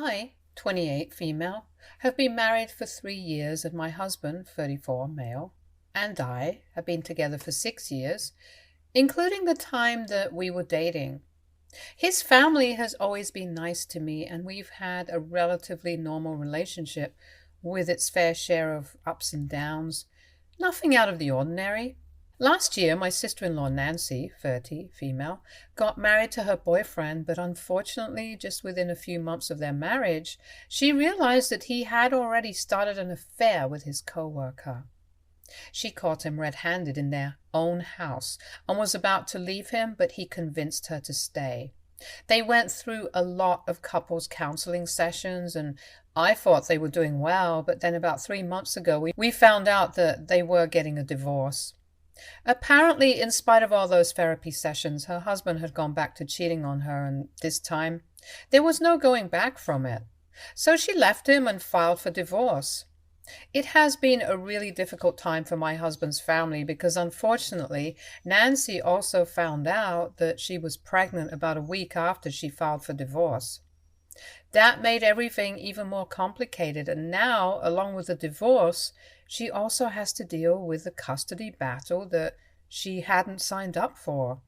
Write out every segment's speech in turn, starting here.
I, 28 female, have been married for 3 years and my husband, 34 male, and I have been together for 6 years, including the time that we were dating. His family has always been nice to me and we've had a relatively normal relationship with its fair share of ups and downs. Nothing out of the ordinary. Last year, my sister-in-law Nancy, 30, female, got married to her boyfriend, but unfortunately, just within a few months of their marriage, she realized that he had already started an affair with his co-worker. She caught him red-handed in their own house and was about to leave him, but he convinced her to stay. They went through a lot of couples counseling sessions and I thought they were doing well, but then about 3 months ago, we found out that they were getting a divorce. Apparently, in spite of all those therapy sessions, her husband had gone back to cheating on her, and this time there was no going back from it. So she left him and filed for divorce. It has been a really difficult time for my husband's family because unfortunately, Nancy also found out that she was pregnant about a week after she filed for divorce. That made everything even more complicated, and now, along with the divorce, she also has to deal with the custody battle that she hadn't signed up for.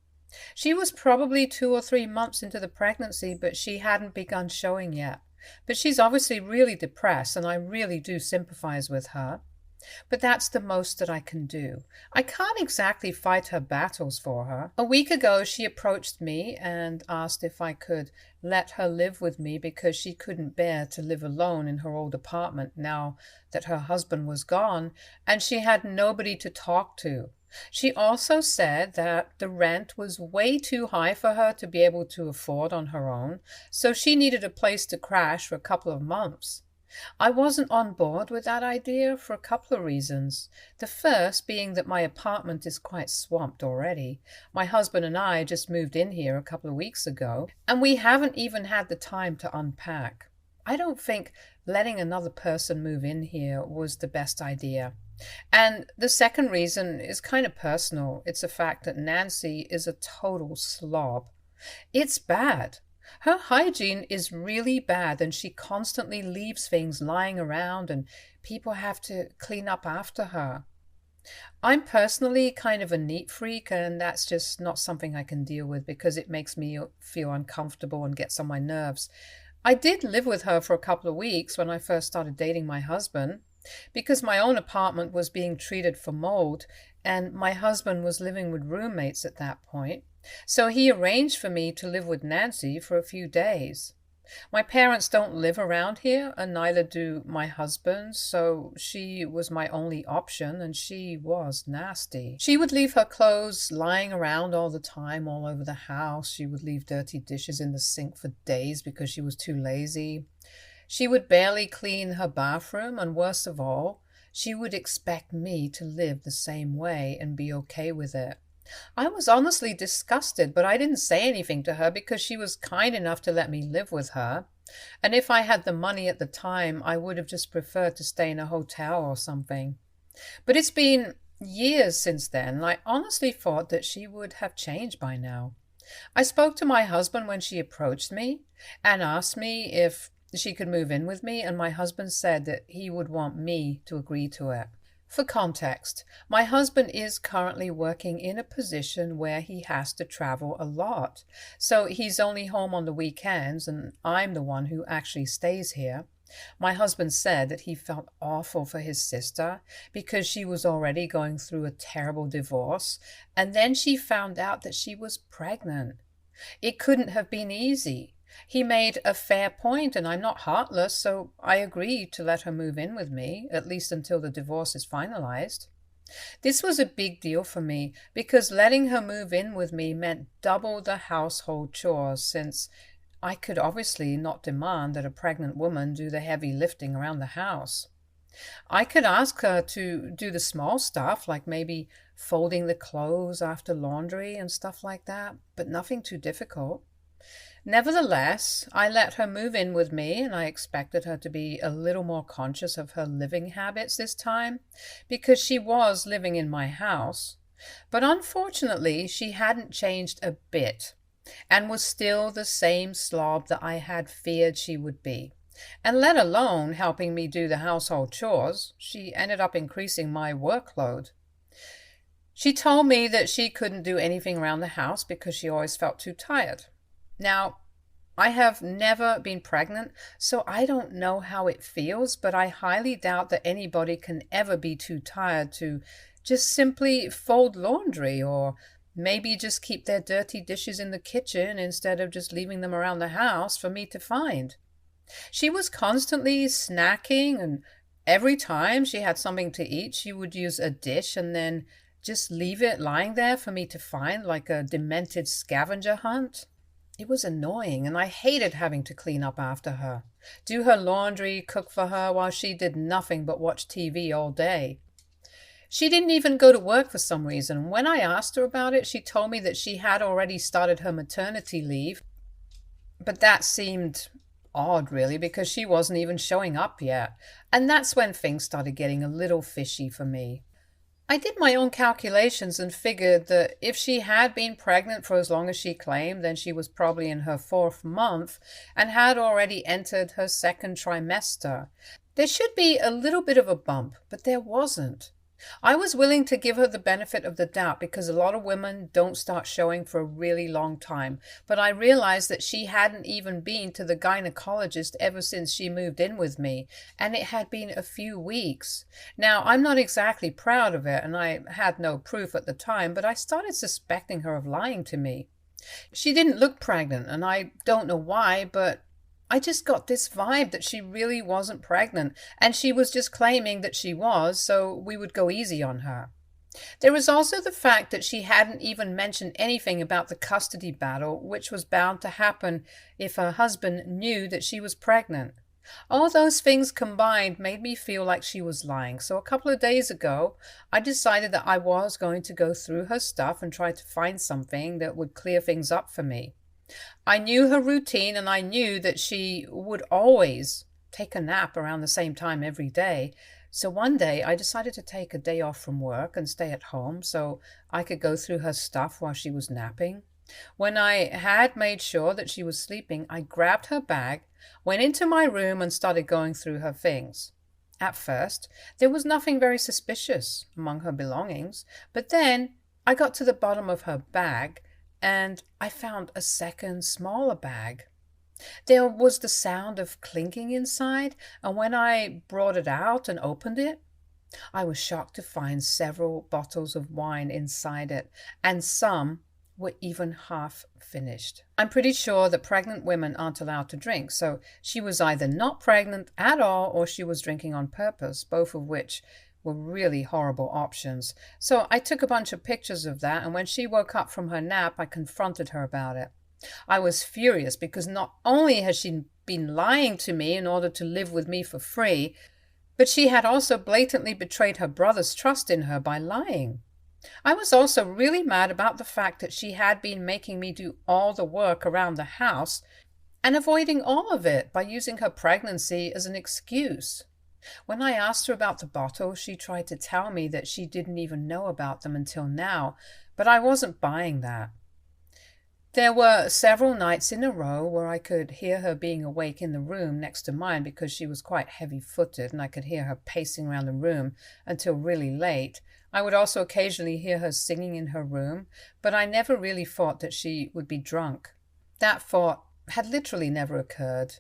She was probably 2 or 3 months into the pregnancy, but she hadn't begun showing yet. But she's obviously really depressed, and I really do sympathize with her. But that's the most that I can do. I can't exactly fight her battles for her. A week ago, she approached me and asked if I could let her live with me because she couldn't bear to live alone in her old apartment now that her husband was gone, and she had nobody to talk to. She also said that the rent was way too high for her to be able to afford on her own, so she needed a place to crash for a couple of months. I wasn't on board with that idea for a couple of reasons. The first being that my apartment is quite swamped already. My husband and I just moved in here a couple of weeks ago, and we haven't even had the time to unpack. I don't think letting another person move in here was the best idea. And the second reason is kind of personal. It's the fact that Nancy is a total slob. It's bad. Her hygiene is really bad and she constantly leaves things lying around and people have to clean up after her. I'm personally kind of a neat freak and that's just not something I can deal with because it makes me feel uncomfortable and gets on my nerves. I did live with her for a couple of weeks when I first started dating my husband because my own apartment was being treated for mold and my husband was living with roommates at that point. So he arranged for me to live with Nancy for a few days. My parents don't live around here, and neither do my husband, so she was my only option, and she was nasty. She would leave her clothes lying around all the time, all over the house. She would leave dirty dishes in the sink for days because she was too lazy. She would barely clean her bathroom, and worst of all, she would expect me to live the same way and be okay with it. I was honestly disgusted, but I didn't say anything to her because she was kind enough to let me live with her. And if I had the money at the time, I would have just preferred to stay in a hotel or something. But it's been years since then, and I honestly thought that she would have changed by now. I spoke to my husband when she approached me and asked me if she could move in with me, and my husband said that he would want me to agree to it. For context, my husband is currently working in a position where he has to travel a lot. So he's only home on the weekends and I'm the one who actually stays here. My husband said that he felt awful for his sister because she was already going through a terrible divorce and then she found out that she was pregnant. It couldn't have been easy. He made a fair point, and I'm not heartless, so I agreed to let her move in with me, at least until the divorce is finalized. This was a big deal for me, because letting her move in with me meant double the household chores, since I could obviously not demand that a pregnant woman do the heavy lifting around the house. I could ask her to do the small stuff, like maybe folding the clothes after laundry and stuff like that, but nothing too difficult. Nevertheless, I let her move in with me and I expected her to be a little more conscious of her living habits this time because she was living in my house. But unfortunately, she hadn't changed a bit and was still the same slob that I had feared she would be. And let alone helping me do the household chores, she ended up increasing my workload. She told me that she couldn't do anything around the house because she always felt too tired. Now, I have never been pregnant, so I don't know how it feels, but I highly doubt that anybody can ever be too tired to just simply fold laundry or maybe just keep their dirty dishes in the kitchen instead of just leaving them around the house for me to find. She was constantly snacking, and every time she had something to eat, she would use a dish and then just leave it lying there for me to find like a demented scavenger hunt. It was annoying, and I hated having to clean up after her, do her laundry, cook for her while she did nothing but watch TV all day. She didn't even go to work for some reason. When I asked her about it, she told me that she had already started her maternity leave, but that seemed odd, really, because she wasn't even showing up yet. And that's when things started getting a little fishy for me. I did my own calculations and figured that if she had been pregnant for as long as she claimed, then she was probably in her fourth month and had already entered her second trimester. There should be a little bit of a bump, but there wasn't. I was willing to give her the benefit of the doubt because a lot of women don't start showing for a really long time, but I realized that she hadn't even been to the gynecologist ever since she moved in with me, and it had been a few weeks. Now, I'm not exactly proud of it, and I had no proof at the time, but I started suspecting her of lying to me. She didn't look pregnant, and I don't know why, but I just got this vibe that she really wasn't pregnant, and she was just claiming that she was, so we would go easy on her. There was also the fact that she hadn't even mentioned anything about the custody battle, which was bound to happen if her husband knew that she was pregnant. All those things combined made me feel like she was lying, so a couple of days ago, I decided that I was going to go through her stuff and try to find something that would clear things up for me. I knew her routine, and I knew that she would always take a nap around the same time every day. So one day I decided to take a day off from work and stay at home so I could go through her stuff while she was napping. When I had made sure that she was sleeping, I grabbed her bag, went into my room, and started going through her things. At first, there was nothing very suspicious among her belongings, but then I got to the bottom of her bag and I found a second, smaller bag. There was the sound of clinking inside, and when I brought it out and opened it, I was shocked to find several bottles of wine inside it, and some were even half finished. I'm pretty sure that pregnant women aren't allowed to drink, so she was either not pregnant at all or she was drinking on purpose, both of which were really horrible options. So I took a bunch of pictures of that, and when she woke up from her nap, I confronted her about it. I was furious because not only had she been lying to me in order to live with me for free, but she had also blatantly betrayed her brother's trust in her by lying. I was also really mad about the fact that she had been making me do all the work around the house and avoiding all of it by using her pregnancy as an excuse. When I asked her about the bottles, she tried to tell me that she didn't even know about them until now, but I wasn't buying that. There were several nights in a row where I could hear her being awake in the room next to mine because she was quite heavy-footed, and I could hear her pacing around the room until really late. I would also occasionally hear her singing in her room, but I never really thought that she would be drunk. That thought had literally never occurred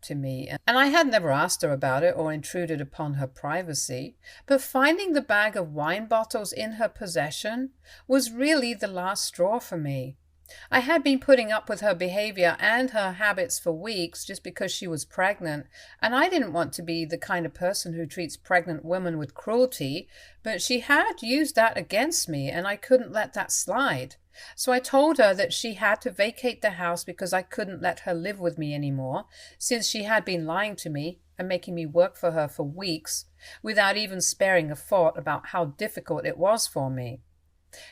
to me, and I had never asked her about it or intruded upon her privacy, but finding the bag of wine bottles in her possession was really the last straw for me. I had been putting up with her behavior and her habits for weeks just because she was pregnant, and I didn't want to be the kind of person who treats pregnant women with cruelty, but she had used that against me, and I couldn't let that slide. So I told her that she had to vacate the house because I couldn't let her live with me anymore, since she had been lying to me and making me work for her for weeks without even sparing a thought about how difficult it was for me.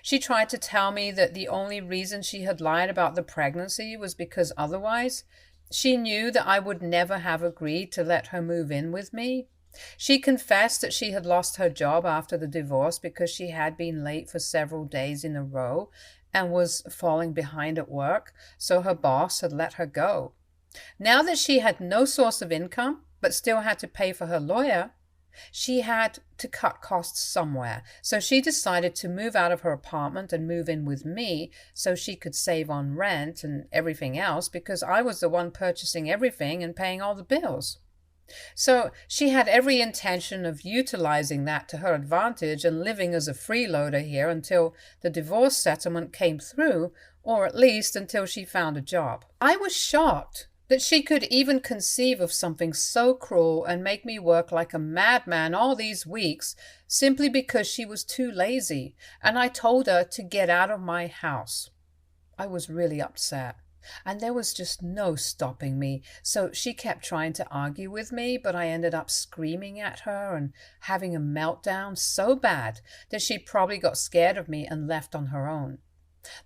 She tried to tell me that the only reason she had lied about the pregnancy was because otherwise she knew that I would never have agreed to let her move in with me. She confessed that she had lost her job after the divorce because she had been late for several days in a row and was falling behind at work, so her boss had let her go. Now that she had no source of income, but still had to pay for her lawyer, she had to cut costs somewhere. So she decided to move out of her apartment and move in with me so she could save on rent and everything else, because I was the one purchasing everything and paying all the bills. So she had every intention of utilizing that to her advantage and living as a freeloader here until the divorce settlement came through, or at least until she found a job. I was shocked that she could even conceive of something so cruel and make me work like a madman all these weeks simply because she was too lazy, and I told her to get out of my house. I was really upset, and there was just no stopping me, so she kept trying to argue with me, but I ended up screaming at her and having a meltdown so bad that she probably got scared of me and left on her own.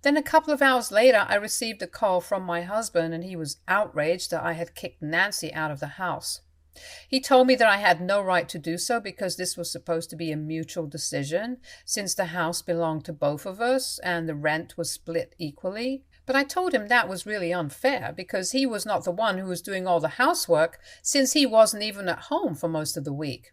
Then a couple of hours later, I received a call from my husband, and he was outraged that I had kicked Nancy out of the house. He told me that I had no right to do so because this was supposed to be a mutual decision, since the house belonged to both of us and the rent was split equally. But I told him that was really unfair because he was not the one who was doing all the housework, since he wasn't even at home for most of the week.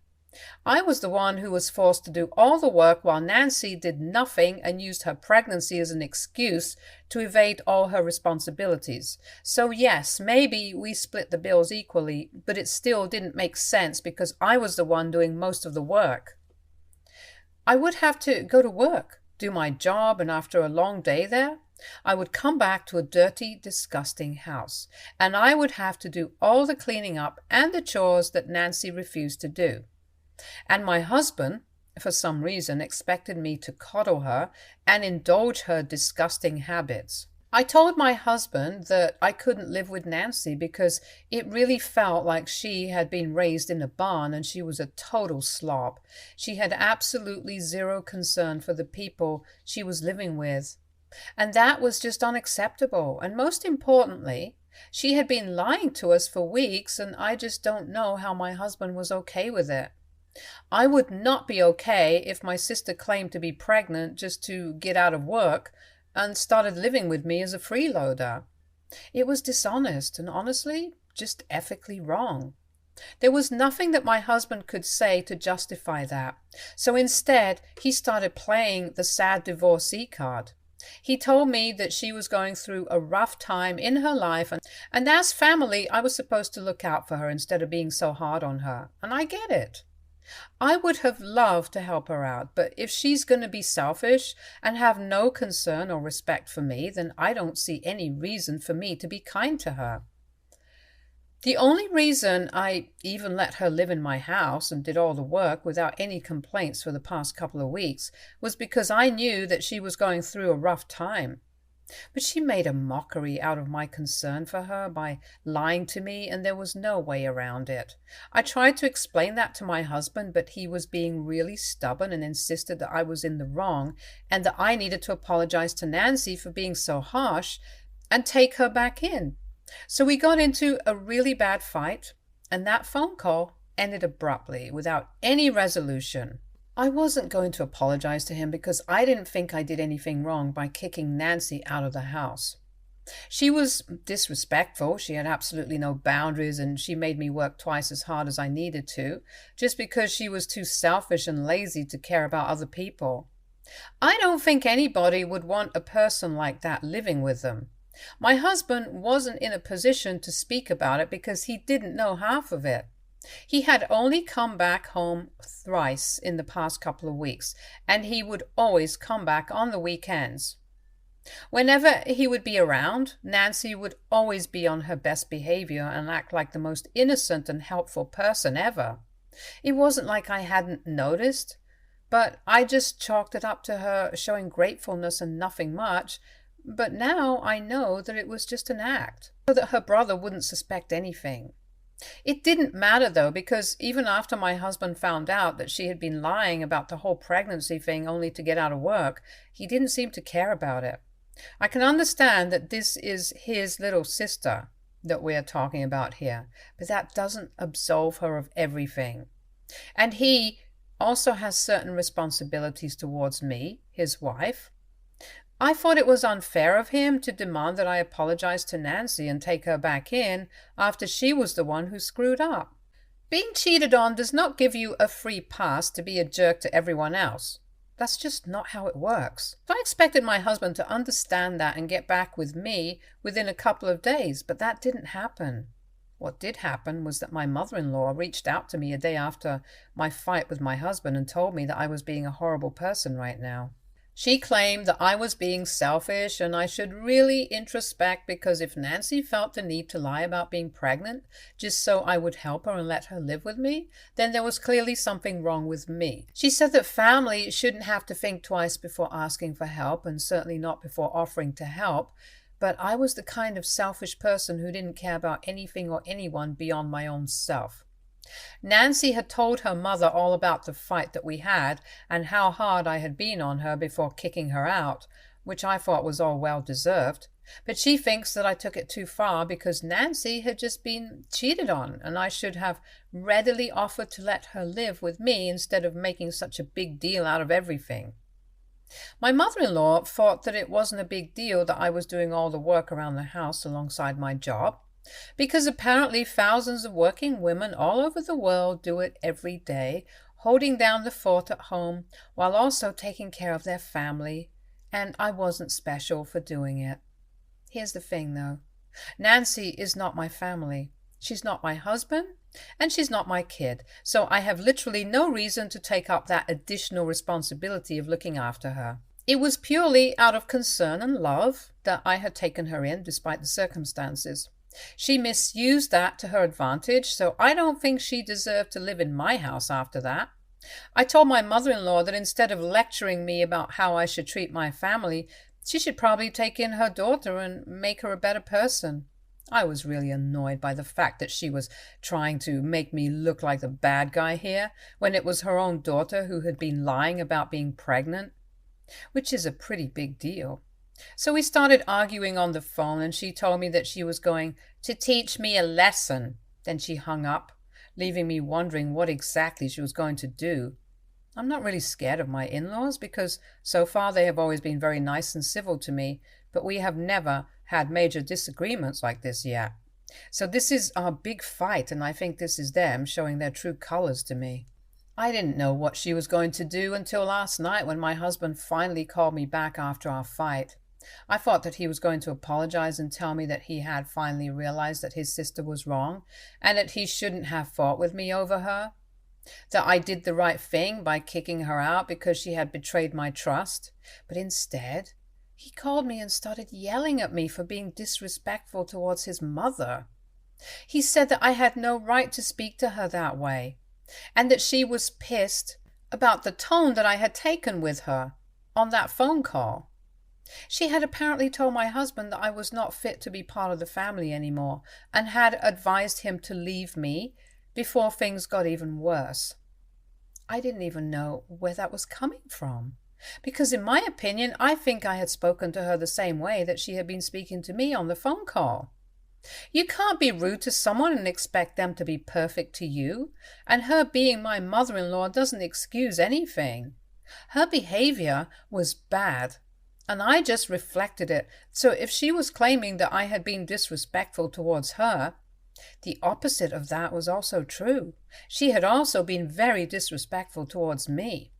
I was the one who was forced to do all the work while Nancy did nothing and used her pregnancy as an excuse to evade all her responsibilities. So yes, maybe we split the bills equally, but it still didn't make sense because I was the one doing most of the work. I would have to go to work, do my job, and after a long day there, I would come back to a dirty, disgusting house, and I would have to do all the cleaning up and the chores that Nancy refused to do. And my husband, for some reason, expected me to coddle her and indulge her disgusting habits. I told my husband that I couldn't live with Nancy because it really felt like she had been raised in a barn and she was a total slob. She had absolutely zero concern for the people she was living with. And that was just unacceptable. And most importantly, she had been lying to us for weeks, and I just don't know how my husband was okay with it. I would not be okay if my sister claimed to be pregnant just to get out of work and started living with me as a freeloader. It was dishonest and honestly just ethically wrong. There was nothing that my husband could say to justify that, so instead he started playing the sad divorcee card. He told me that she was going through a rough time in her life, and as family I was supposed to look out for her instead of being so hard on her, and I get it. I would have loved to help her out, but if she's going to be selfish and have no concern or respect for me, then I don't see any reason for me to be kind to her. The only reason I even let her live in my house and did all the work without any complaints for the past couple of weeks was because I knew that she was going through a rough time. But she made a mockery out of my concern for her by lying to me, and there was no way around it. I tried to explain that to my husband, but he was being really stubborn and insisted that I was in the wrong and that I needed to apologize to Nancy for being so harsh and take her back in. So we got into a really bad fight, and that phone call ended abruptly without any resolution. I wasn't going to apologize to him because I didn't think I did anything wrong by kicking Nancy out of the house. She was disrespectful, she had absolutely no boundaries, and she made me work twice as hard as I needed to, just because she was too selfish and lazy to care about other people. I don't think anybody would want a person like that living with them. My husband wasn't in a position to speak about it because he didn't know half of it. He had only come back home thrice in the past couple of weeks, and he would always come back on the weekends. Whenever he would be around, Nancy would always be on her best behavior and act like the most innocent and helpful person ever. It wasn't like I hadn't noticed, but I just chalked it up to her showing gratefulness and nothing much. But now I know that it was just an act, so that her brother wouldn't suspect anything. It didn't matter, though, because even after my husband found out that she had been lying about the whole pregnancy thing only to get out of work, he didn't seem to care about it. I can understand that this is his little sister that we're talking about here, but that doesn't absolve her of everything. And he also has certain responsibilities towards me, his wife. I thought it was unfair of him to demand that I apologize to Nancy and take her back in after she was the one who screwed up. Being cheated on does not give you a free pass to be a jerk to everyone else. That's just not how it works. I expected my husband to understand that and get back with me within a couple of days, but that didn't happen. What did happen was that my mother-in-law reached out to me a day after my fight with my husband and told me that I was being a horrible person right now. She claimed that I was being selfish and I should really introspect because if Nancy felt the need to lie about being pregnant just so I would help her and let her live with me, then there was clearly something wrong with me. She said that family shouldn't have to think twice before asking for help and certainly not before offering to help, but I was the kind of selfish person who didn't care about anything or anyone beyond my own self. Nancy had told her mother all about the fight that we had and how hard I had been on her before kicking her out, which I thought was all well deserved. But she thinks that I took it too far because Nancy had just been cheated on and I should have readily offered to let her live with me instead of making such a big deal out of everything. My mother-in-law thought that it wasn't a big deal that I was doing all the work around the house alongside my job, because apparently thousands of working women all over the world do it every day, holding down the fort at home while also taking care of their family, and I wasn't special for doing it. Here's the thing, though. Nancy is not my family. She's not my husband, and she's not my kid, so I have literally no reason to take up that additional responsibility of looking after her. It was purely out of concern and love that I had taken her in despite the circumstances. She misused that to her advantage, so I don't think she deserved to live in my house after that. I told my mother-in-law that instead of lecturing me about how I should treat my family, she should probably take in her daughter and make her a better person. I was really annoyed by the fact that she was trying to make me look like the bad guy here, when it was her own daughter who had been lying about being pregnant, which is a pretty big deal. So we started arguing on the phone, and she told me that she was going to teach me a lesson. Then she hung up, leaving me wondering what exactly she was going to do. I'm not really scared of my in-laws because so far they have always been very nice and civil to me, but we have never had major disagreements like this yet. So this is our big fight, and I think this is them showing their true colors to me. I didn't know what she was going to do until last night when my husband finally called me back after our fight. I thought that he was going to apologize and tell me that he had finally realized that his sister was wrong and that he shouldn't have fought with me over her, that I did the right thing by kicking her out because she had betrayed my trust. But instead, he called me and started yelling at me for being disrespectful towards his mother. He said that I had no right to speak to her that way, and that she was pissed about the tone that I had taken with her on that phone call. She had apparently told my husband that I was not fit to be part of the family anymore and had advised him to leave me before things got even worse. I didn't even know where that was coming from, because in my opinion, I think I had spoken to her the same way that she had been speaking to me on the phone call. You can't be rude to someone and expect them to be perfect to you, and her being my mother-in-law doesn't excuse anything. Her behavior was bad, and I just reflected it. So if she was claiming that I had been disrespectful towards her, the opposite of that was also true. She had also been very disrespectful towards me.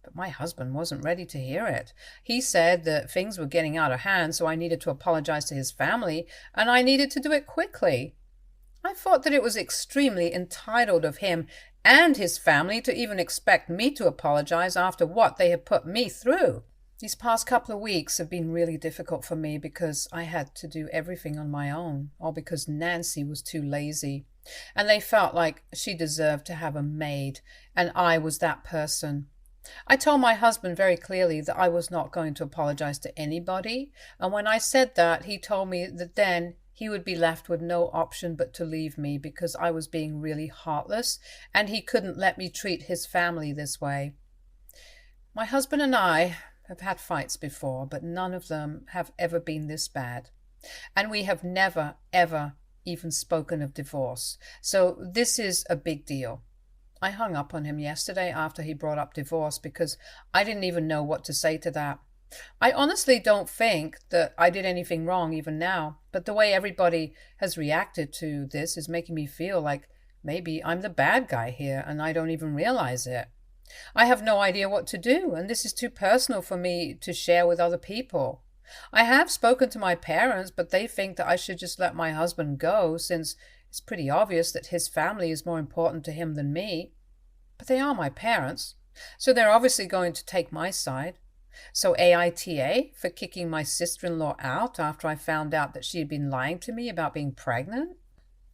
But my husband wasn't ready to hear it. He said that things were getting out of hand, so I needed to apologize to his family, and I needed to do it quickly. I thought that it was extremely entitled of him and his family to even expect me to apologize after what they had put me through. These past couple of weeks have been really difficult for me because I had to do everything on my own, all because Nancy was too lazy, and they felt like she deserved to have a maid, and I was that person. I told my husband very clearly that I was not going to apologize to anybody, and when I said that, he told me that then he would be left with no option but to leave me because I was being really heartless, and he couldn't let me treat his family this way. My husband and I have had fights before, but none of them have ever been this bad. And we have never, ever even spoken of divorce. So this is a big deal. I hung up on him yesterday after he brought up divorce because I didn't even know what to say to that. I honestly don't think that I did anything wrong even now, but the way everybody has reacted to this is making me feel like maybe I'm the bad guy here and I don't even realize it. I have no idea what to do, and this is too personal for me to share with other people. I have spoken to my parents, but they think that I should just let my husband go since it's pretty obvious that his family is more important to him than me. But they are my parents, so they're obviously going to take my side. So AITA for kicking my sister-in-law out after I found out that she had been lying to me about being pregnant?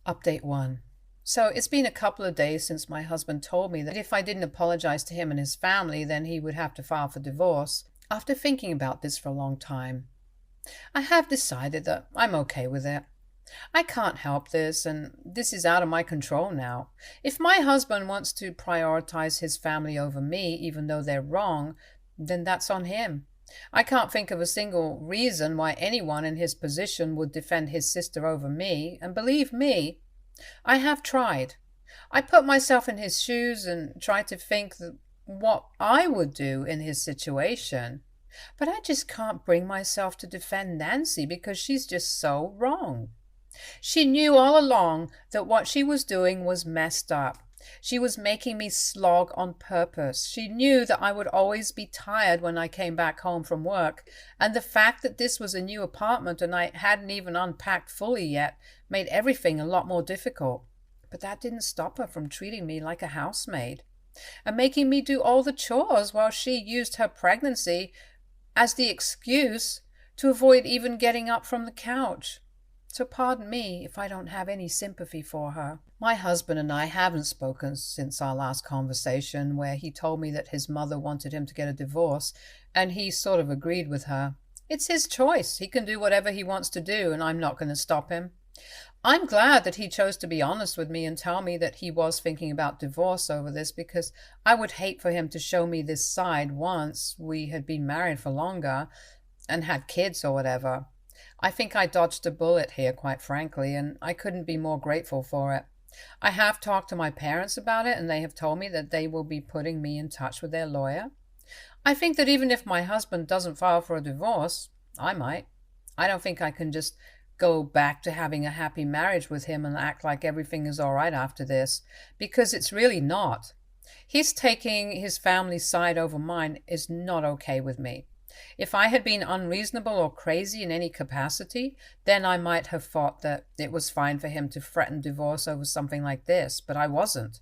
Update 1. So it's been a couple of days since my husband told me that if I didn't apologize to him and his family, then he would have to file for divorce. After thinking about this for a long time, I have decided that I'm okay with it. I can't help this, and this is out of my control now. If my husband wants to prioritize his family over me, even though they're wrong, then that's on him. I can't think of a single reason why anyone in his position would defend his sister over me, and believe me, I have tried. I put myself in his shoes and tried to think what I would do in his situation. But I just can't bring myself to defend Nancy because she's just so wrong. She knew all along that what she was doing was messed up. She was making me slog on purpose. She knew that I would always be tired when I came back home from work, and the fact that this was a new apartment and I hadn't even unpacked fully yet made everything a lot more difficult. But that didn't stop her from treating me like a housemaid and making me do all the chores while she used her pregnancy as the excuse to avoid even getting up from the couch. So pardon me if I don't have any sympathy for her. My husband and I haven't spoken since our last conversation where he told me that his mother wanted him to get a divorce, and he sort of agreed with her. It's his choice. He can do whatever he wants to do, and I'm not going to stop him. I'm glad that he chose to be honest with me and tell me that he was thinking about divorce over this, because I would hate for him to show me this side once we had been married for longer and had kids or whatever. I think I dodged a bullet here, quite frankly, and I couldn't be more grateful for it. I have talked to my parents about it, and they have told me that they will be putting me in touch with their lawyer. I think that even if my husband doesn't file for a divorce, I might. I don't think I can just go back to having a happy marriage with him and act like everything is all right after this, because it's really not. His taking his family's side over mine is not okay with me. If I had been unreasonable or crazy in any capacity, then I might have thought that it was fine for him to threaten divorce over something like this, but I wasn't.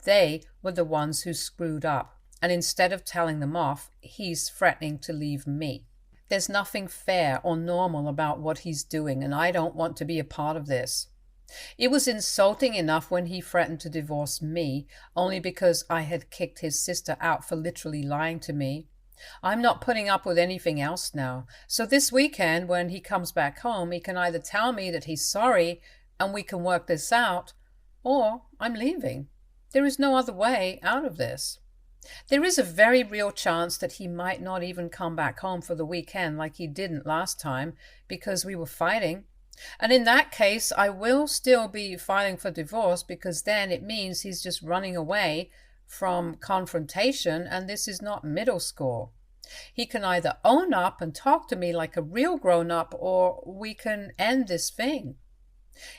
They were the ones who screwed up, and instead of telling them off, he's threatening to leave me. There's nothing fair or normal about what he's doing, and I don't want to be a part of this. It was insulting enough when he threatened to divorce me, only because I had kicked his sister out for literally lying to me. I'm not putting up with anything else now. So this weekend, when he comes back home, he can either tell me that he's sorry and we can work this out, or I'm leaving. There is no other way out of this. There is a very real chance that he might not even come back home for the weekend like he didn't last time because we were fighting. And in that case, I will still be filing for divorce, because then it means he's just running away from confrontation, and this is not middle school. He can either own up and talk to me like a real grown-up, or we can end this thing.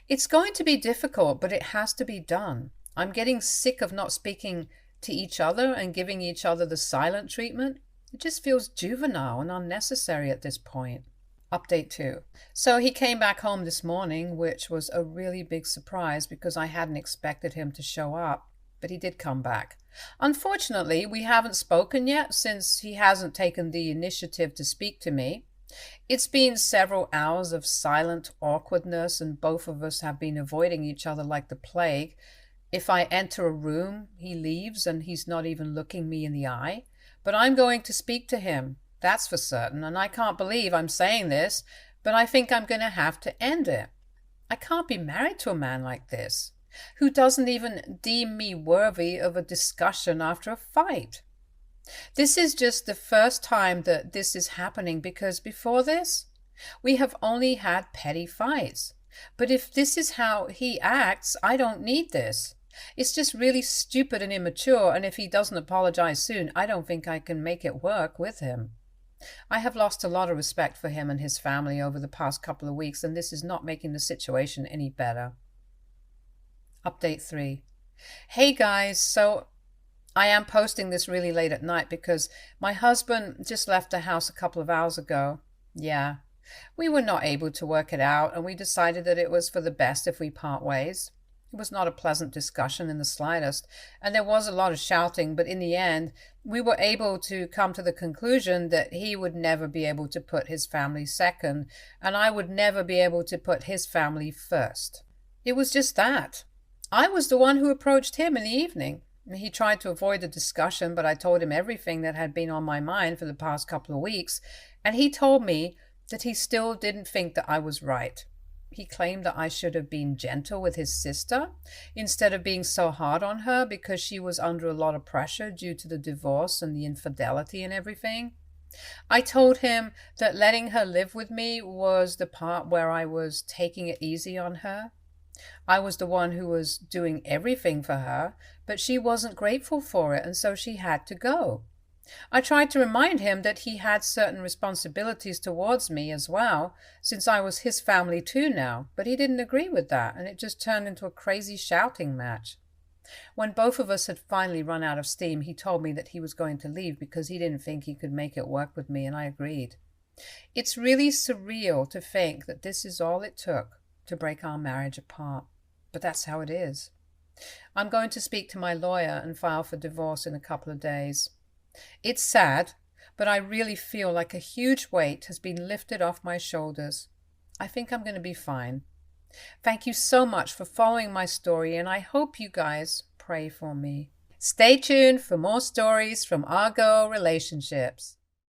It's going to be difficult, but it has to be done. I'm getting sick of not speaking to each other and giving each other the silent treatment. It just feels juvenile and unnecessary at this point. Update 2. So he came back home this morning, which was a really big surprise because I hadn't expected him to show up, but he did come back. Unfortunately, we haven't spoken yet since he hasn't taken the initiative to speak to me. It's been several hours of silent awkwardness, and both of us have been avoiding each other like the plague. If I enter a room, he leaves and he's not even looking me in the eye. But I'm going to speak to him, that's for certain, and I can't believe I'm saying this, but I think I'm going to have to end it. I can't be married to a man like this, who doesn't even deem me worthy of a discussion after a fight. This is just the first time that this is happening, because before this, we have only had petty fights. But if this is how he acts, I don't need this. It's just really stupid and immature, and if he doesn't apologize soon, I don't think I can make it work with him. I have lost a lot of respect for him and his family over the past couple of weeks, and this is not making the situation any better. Update 3. Hey guys, so I am posting this really late at night because my husband just left the house a couple of hours ago. Yeah, we were not able to work it out, and we decided that it was for the best if we part ways. It was not a pleasant discussion in the slightest, and there was a lot of shouting, but in the end, we were able to come to the conclusion that he would never be able to put his family second, and I would never be able to put his family first. It was just that. I was the one who approached him in the evening. He tried to avoid the discussion, but I told him everything that had been on my mind for the past couple of weeks, and he told me that he still didn't think that I was right. He claimed that I should have been gentle with his sister instead of being so hard on her because she was under a lot of pressure due to the divorce and the infidelity and everything. I told him that letting her live with me was the part where I was taking it easy on her. I was the one who was doing everything for her, but she wasn't grateful for it, and so she had to go. I tried to remind him that he had certain responsibilities towards me as well, since I was his family too now, but he didn't agree with that, and it just turned into a crazy shouting match. When both of us had finally run out of steam, he told me that he was going to leave because he didn't think he could make it work with me, and I agreed. It's really surreal to think that this is all it took to break our marriage apart, but that's how it is. I'm going to speak to my lawyer and file for divorce in a couple of days. It's sad, but I really feel like a huge weight has been lifted off my shoulders. I think I'm going to be fine. Thank you so much for following my story, and I hope you guys pray for me. Stay tuned for more stories from Argo Relationships.